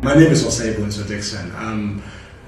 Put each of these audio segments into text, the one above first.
My name is Osei Bonsu Dickson. I'm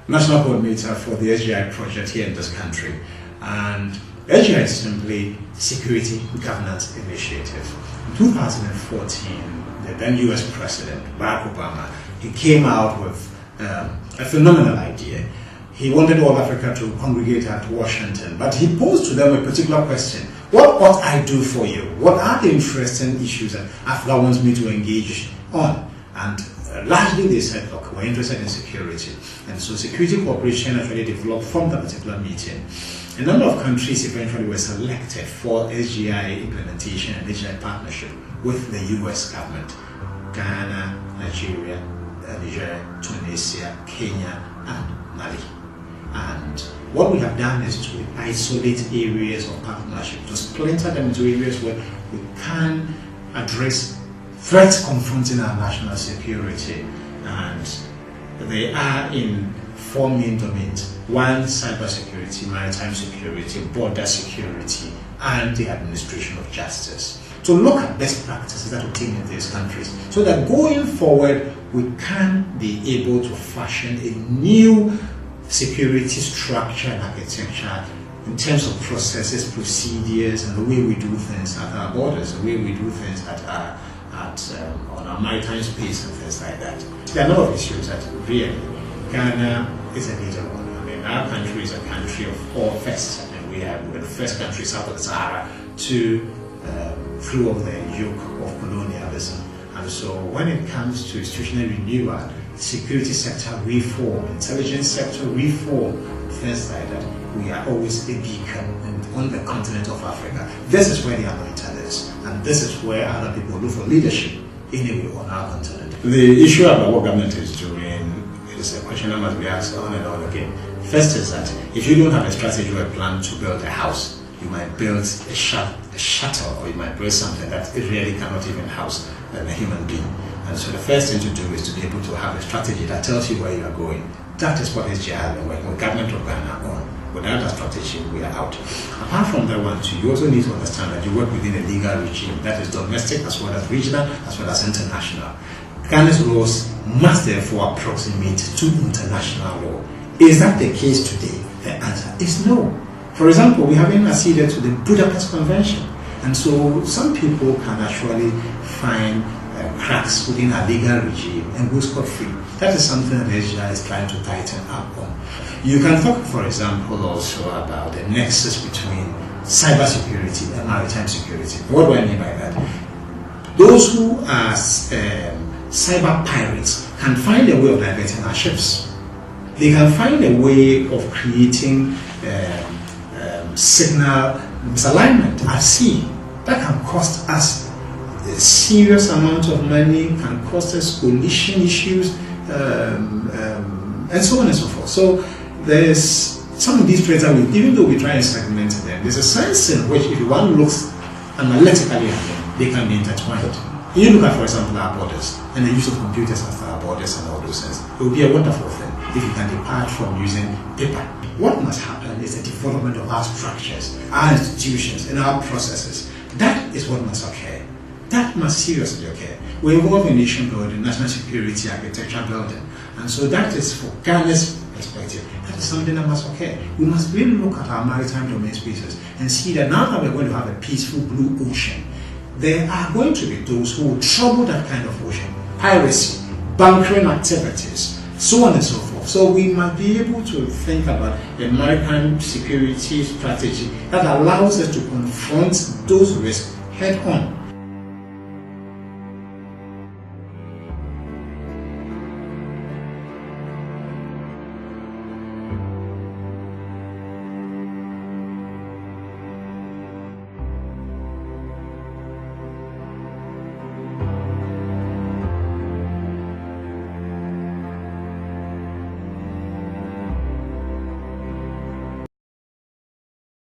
National Coordinator for the SGI project here in this country. And SGI is simply Security Governance Initiative. In 2014, the then US President, Barack Obama, he came out with a phenomenal idea. He wanted all Africa to congregate at Washington, but he posed to them a particular question. What ought I do for you? What are the interesting issues that Africa wants me to engage on? And largely they said, look, we're interested in security. And so security cooperation actually developed from that particular meeting. A number of countries eventually were selected for SGI implementation and SGI partnership with the US government. Ghana, Nigeria, Niger, Tunisia, Kenya, and Mali. And what we have done is to isolate areas of partnership, to splinter them into areas where we can address threats confronting our national security. And they are in four main domains. One, cybersecurity, maritime security, border security, and the administration of justice. To look at best practices that obtain in these countries, so that going forward we can be able to fashion a new security structure and architecture in terms of processes, procedures, and the way we do things at our borders, the way we do things at on our maritime space and things like that. There are a lot of issues that really, Ghana is a major one. I mean, our country is a country of all firsts. I mean, we're the first country south of the Sahara to throw off the yoke of colonialism. And so when it comes to institutional renewal, security sector reform, intelligence sector reform, things like that, we are always a beacon on the continent of Africa. This is where the anointing is, and this is where other people look for leadership anyway on our continent. The issue about what government is doing is a question that must be asked on and on again. First is that if you don't have a strategy or a plan to build a house, you might build a shuttle, or you might build something that really cannot even house a human being. And so the first thing to do is to be able to have a strategy that tells you where you are going. That is what SGI has been working with government of Ghana on. Without that strategy, we are out. Apart from that one too, you also need to understand that you work within a legal regime that is domestic as well as regional as well as international. Ghana's laws must therefore approximate to international law. Is that the case today? The answer is no. For example, we haven't acceded to the Budapest Convention, and so some people can actually find cracks within our legal regime and go scot-free. That is something that SGI is trying to tighten up on. You can talk, for example, also about the nexus between cybersecurity and maritime security. What do I mean by that? Those who are cyber pirates can find a way of diverting our ships. They can find a way of creating signal misalignment at sea. That can cost us a serious amount of money, can cost us coalition issues, and so on and so forth. So there's some of these threats that even though we try and segment them, there's a sense in which if one looks analytically at them, they can be intertwined. You look at, for example, our borders and the use of computers at our borders and all those things. It would be a wonderful thing if you can depart from using paper. What must happen is the development of our structures, our institutions, and our processes. That is what must occur. That must seriously occur. We're involved in nation building, national security, architecture building. And so that is for Ghana's perspective. That is something that must occur. We must really look at our maritime domain spaces and see that now that we're going to have a peaceful blue ocean, there are going to be those who will trouble that kind of ocean. Piracy, bunkering activities, so on and so forth. So we must be able to think about a maritime security strategy that allows us to confront those risks head on.